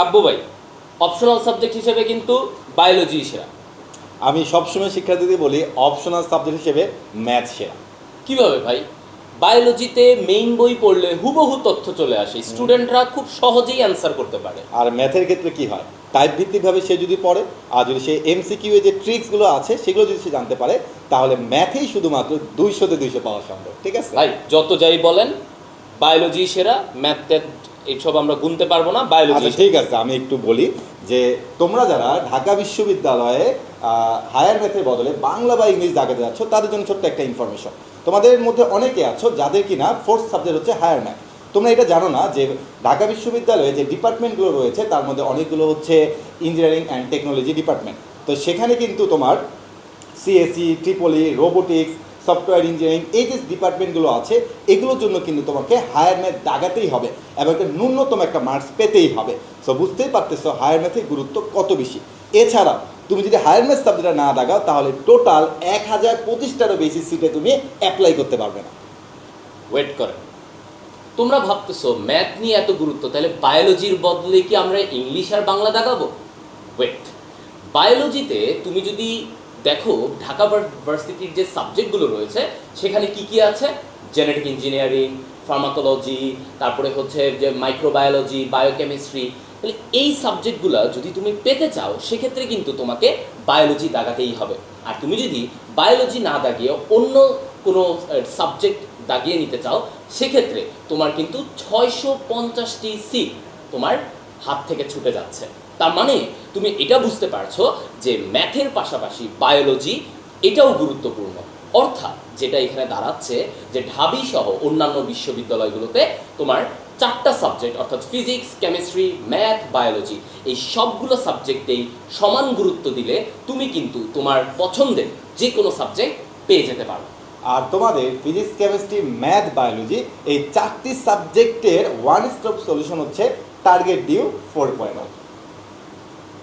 কাব্য ভাই, optional subject হিসেবে কিন্তু বায়োলজি সেরা। আমি সবসময় শিক্ষার্থীদের বলি অপশনাল সাবজেক্ট হিসেবে ম্যাথ সেরা। কিভাবে ভাই? বায়োলজিতে মেইন বই পড়লে হুবহু তথ্য চলে আসে, স্টুডেন্টরা খুব সহজেই অ্যান্সার করতে পারে। আর ম্যাথের ক্ষেত্রে কি হয়, টাইপ ভিত্তিকভাবে সে যদি পড়ে আর যদি সে এমসিকিউ এর যে ট্রিক্সগুলো আছে সেগুলো যদি সে জানতে পারে, তাহলে ম্যাথেই শুধুমাত্র 200-তে 200 পাওয়া সম্ভব। ঠিক আছে ভাই, যত যাই বলেন বায়োলজি সেরা, ম্যাথ এইসব আমরা গুনতে পারবো না, বায়োলজি। আচ্ছা ঠিক আছে, আমি একটু বলি যে তোমরা যারা ঢাকা বিশ্ববিদ্যালয়ে হায়ার ম্যাথের বদলে বাংলা বা ইংলিশ দাগাতে যাচ্ছ, তাদের জন্য ছোট্ট একটা ইনফরমেশন। তোমাদের মধ্যে অনেকে আছো যাদের কিনা ফোর্থ সাবজেক্ট হচ্ছে হায়ার ম্যাথ। তোমরা এটা জানো না যে ঢাকা বিশ্ববিদ্যালয়ে যে ডিপার্টমেন্টগুলো রয়েছে তার মধ্যে অনেকগুলো হচ্ছে ইঞ্জিনিয়ারিং অ্যান্ড টেকনোলজি ডিপার্টমেন্ট। তো সেখানে কিন্তু তোমার CSC, Tripoli, robotics, software engineering, এই যে ডিপার্টমেন্টগুলো আছে এগুলোর জন্য কিন্তু তোমাকে হায়ার ম্যাথ দাগাতেই হবে এবং একটা ন্যূনতম একটা মার্কস পেতেই হবে। সো বুঝতেই পারতেছো হায়ার ম্যাথের গুরুত্ব কত বেশি। এছাড়া তুমি যদি হায়ার ম্যাথ সাবজেক্টটা না দাগাও তাহলে টোটাল 1025টারও বেশি সিটে তুমি অ্যাপ্লাই করতে পারবে না। ওয়েট করে, তোমরা ভাবতেছো ম্যাথ নিয়ে এত গুরুত্ব, তাহলে বায়োলজির বদলে কি আমরা ইংলিশ আর বাংলা দাগাবো? ওয়েট, বায়োলজিতে তুমি যদি দেখো ঢাকা ভার্সিটির যে সাবজেক্টগুলো রয়েছে সেখানে কি কি আছে, জেনেটিক ইঞ্জিনিয়ারিং, ফার্মাকোলজি, তারপরে হচ্ছে যে মাইক্রোবায়োলজি, বায়োকেমিস্ট্রি। তাহলে এই সাবজেক্টগুলো যদি তুমি পেতে চাও সেক্ষেত্রে কিন্তু তোমাকে বায়োলজি দাগাতেই হবে। আর তুমি যদি বায়োলজি না দাগিয়ে অন্য কোনো সাবজেক্ট দাগিয়ে নিতে চাও সেক্ষেত্রে তোমার কিন্তু 650টি সিট তোমার হাত থেকে ছুটে যাচ্ছে। তার মানে তুমি এটা বুঝতে পারছো যে ম্যাথের পাশাপাশি বায়োলজি এটাও গুরুত্বপূর্ণ। অর্থাৎ যেটা এখানে দাঁড়াচ্ছে যে ঢাবি সহ অন্যান্য বিশ্ববিদ্যালয়গুলোতে তোমার 4টা সাবজেক্ট অর্থাৎ ফিজিক্স, কেমিস্ট্রি, ম্যাথ, বায়োলজি, এই সবগুলো সাবজেক্টেই সমান গুরুত্ব দিলে তুমি কিন্তু তোমার পছন্দের যে কোনো সাবজেক্ট পেয়ে যেতে পারো। আর তোমাদের ফিজিক্স, কেমিস্ট্রি, ম্যাথ, বায়োলজি এই 4টি সাবজেক্টের ওয়ান স্টপ সলিউশন হচ্ছে টার্গেট ডিউ 4.0।